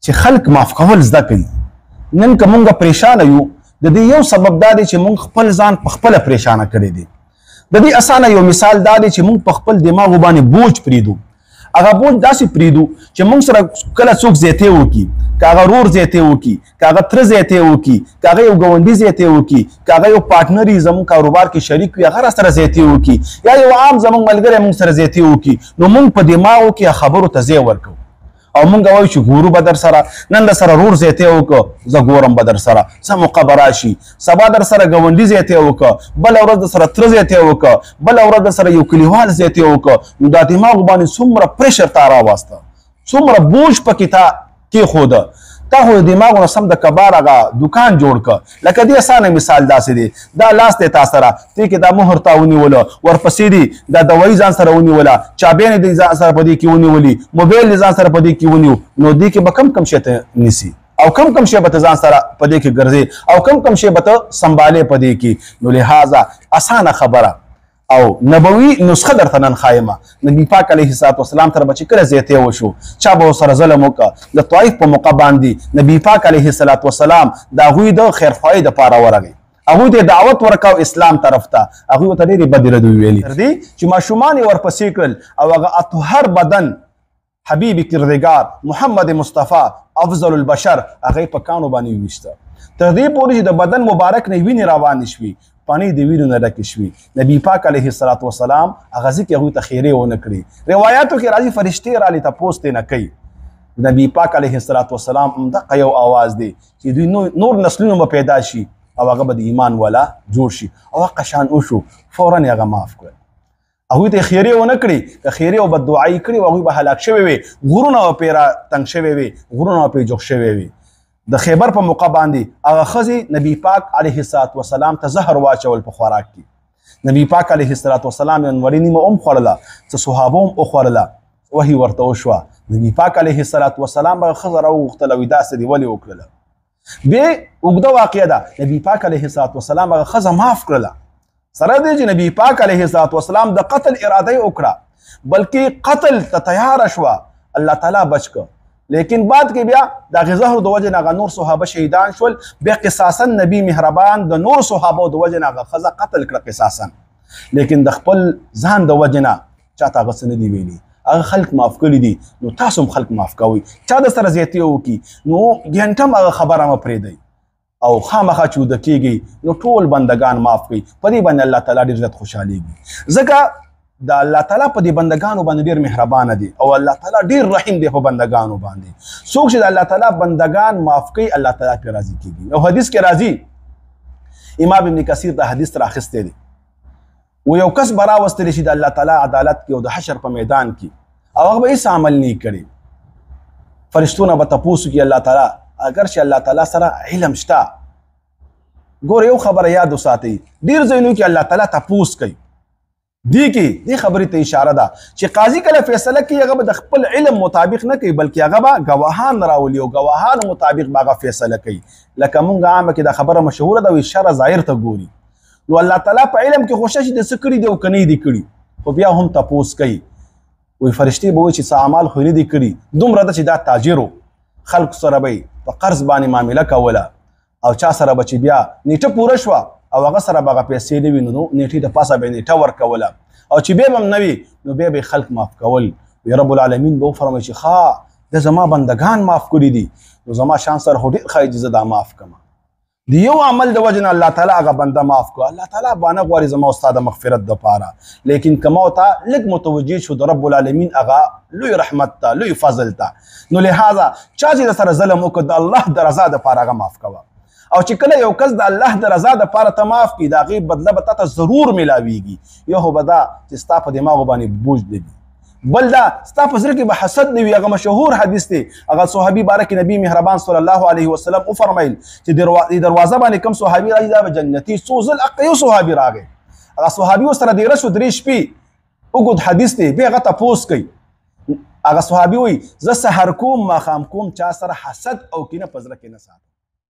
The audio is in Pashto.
چې خلک معاف کول زده کوي. نن که مونږ پریشانه یو د دې یو سبب دا دی چې مونږ خپل ځان په خپله پریشانه کړی دی. د دې اسانه یو مثال دا دی چې مونږ په خپل دماغ باندې بوج پریږدو. هغه بوج داسې پریږدو چې مونږ سره کله څوک زیاتې وکړي، که هغه ورور زیاتې وکړي، که هغه تره زیاتې وکړي، که هغه یو ګاونډي زیاتې وکړي، که هغه یو پارټنر یي زموږ کاروبار کې شریک وي هغه راسره زیاتې وکړي، یا یو عام زموږ ملګری مونږ سره زیاتې وکړي، نو مونږ په دماغو کې خبرو ته ځای ورکوو او مونږ وایو چې ګورو به در سره، نن در سره ورور زیاتې وکړه زه ګورم به در سره، څه موقع به راشي، سبا در سره ګاونډي زیاتې وکړه، بله ورځ در سره تره زیاتې وکړه، بله ورځ در سره یو کلیوال زیاتې وکړه، نو دا دماغ باندې څومره پریشر تا راواسته، څومره بوج پکې تا کېښوده. تا خو د دماغو نه سم د کبار هغه دوکان جوړ کړه. لکه دې اسانه مثال داسې دی، دا لاس دی تا سره، تی کې دا مهر تا ونیوله، ورپسې دي دا دوایي ځان سره ونیوله، چابیانې دې ځان سره په دې کې ونیولي، موبایل دې ځان سره په دې کې ونیو، نو دې کې به کم شی ته نیسي او کم شی به ته ځان سره په دې کې ګرځې او کم شی به ته سنبالې په دې کې. نو لہذا اسانه خبره او نبوي نسخه درته نن ښایمه. نبي پاک علیه السلام تر به چې کله زیاتې وشو، چا به ورسره ظلم وکړه، د طایف په موقع باندې نبي پاک علیه السلام د هغوی د خیرخواهۍ دپاره ورغی، هغوی ته دعوت ورکاو اسلام طرف ته، هغوی ورته ډېرې بدې ردوې ویلې تر دې چې ماشومان یې ورپسې کړل او هغه اطهر بدن حبیب کردګار محمد مصطفی افضل البشر هغه په کاڼو باندې وویسته، تر دې پورې چې د بدن مبارک نه وینې روانې شوې، پانی د وینو نه ډکې شوې. نبي پاک علیه السلام هغه ځکه هغوی ته خیرې ونه کړي. روایاتو کې راځي فرشتې رالې تپوس ترې نه کوي. نبي پاک علیه السلام همدغه یو آواز دی چې دوی نور نسلونه به پیدا شي او هغه به د ایمان والا جوړ شي او هغه شان وشو، فورا یې هغه معاف کړل. هغوی ته خیرې ونه کړي، که خیرې او بددعایي کړي هغوی به هلاک شوي وي، غرونه به پرې راتنګ شوي وي، غرونه به پرې جوخ شوي وي. د خیبر په موقع باندې هغه ښځې نبي پاک علیه السلام ته زهر واچول په خوراک کې. نبي پاک علیه السلام یو نورې نیمه هم خوړله، څه صحابه هم وخوړله، وحي ورته وشوه. نبي پاک علیه السلام هغه ښځه راوغوښتله، وایي داسې دې ولې وکړله. بیا اوږده واقعه ده، نبي پاک علیه السلام هغه ښځه معاف کړله، سره دی چې نبي پاک علیه السلام د قتل اراده یې وکړه، بلکې قتل ته تیاره شوه، الله تعالی بچ کړ. لیکن بعد کې بیا د هغې زهرو د وجې نه هغه نور صحابه شهیدان شول، بیا قصاصا نبي مهربان د نور صحابو د وجې نه هغه ښځه قتل کړه قصاصا. لیکن د خپل ځان د وجې نه چاته هغه څه نه دي ویلي، هغه خلک معاف کړي دي. نو تاسو هم خلک معاف کوئ، چا د سره زیاتې وکړي نو ګنټه هم هغه خبره مه پرېږدئ او خامخا چې وده کېږئ نو ټول بندګان معاف کړئ. په دې باندې الله تعالی ډېر زیات خوشحالېږي، ځکه د الله تعالی په دې بندګانو باندې ډېر مهربانه دی او الله تعالی ډېر رحیم دی په بندګانو باندې. څوک چې د الله تعالی بندګان معاف کوي الله تعالی پرې راضي کېږي. او حدیث کې راځي، امام ابن کثیر دا حدیث راخیستی دی، و یو کس به راوستلی شي د الله تعالی عدالت کې او د حشر په میدان کې او هغه به هېڅ عمل نه کړي، فرشتونه به تپوس وکړي الله تعالی، اگر چې الله تعالی سره علم شته. ګوره یو خبره یاد وساتئ، ډېر ځایونو کې الله تعالی تپوس کوي، دې خبرې ته اشاره ده چې قاضي کله فیصله کوي هغه به د خپل علم مطابق نه کوي، بلکې هغه به ګواهان راولي او ګواهانو مطابق به هغه فیصله کوي. لکه مونږ عامه کې دا خبره مشهوره ده، وایي شرع ظاهر ته ګوري. نو الله تعالی په علم کې خوښه چې د څه کړي دي او که نه دي کړي، خو بیا هم تپوس کوي. وایي فرشتې به وایي چې څه اعمال خو نه دي کړي، دومره ده چې دا تاجر و، خلکو سره به په قرض باندې معامله کوله او چا سره به چې بیا نیټه پوره شوه او هغه سره به هغه پیسې نه وي نو نیټې د پاسه به یې نیټه ورکوله او چې بیا به هم نه وي نو بیا به یې خلک معاف کول. وی رب العالمین به وفرمایي چې ښه د زما بندګان معاف کړي دي نو زما شان سره خو ډېر ښایي چې زه دا معاف کړم. د یو عمل د وجې نه الله تعالی هغه بنده معاف کړو، الله تعالی بانه غواړي زما او ستا د مغفرت دپاره. لیکن که ما ورته لږ متوجه شو د رب العالمین هغه لوی رحمت ته، لوی فضل ته، نو لہذا چا چې د سره ظلم وکړه د الله د رضا دپاره هغه معاف کوه. او چې کله یو کس د الله د رضا دپاره ته معاف کړي د هغې بدله به تا ته ضرور میلاویږي. یو خو به دا چې ستا په دماغو باندې بوج نه وي، بل دا ستا په زړه کې به حسد نه وي. هغه مشهور حدیث دی، هغه صحابي باره کې نبي مهربان صلی الله علیه وسلم وفرمیل چې دروازه باندې کوم صحابي راځي دا به جنتي. څو ځل اقه یو صحابي راغی، هغه صحابي ورسره دیره شو 3 شپې، اوږد حدیث دی. بیا هغه تپوس کوي، هغه صحابي وایي زه سحر کوم ماښام کوم چا سره حسد او کینه په زړه کې نه ساتم.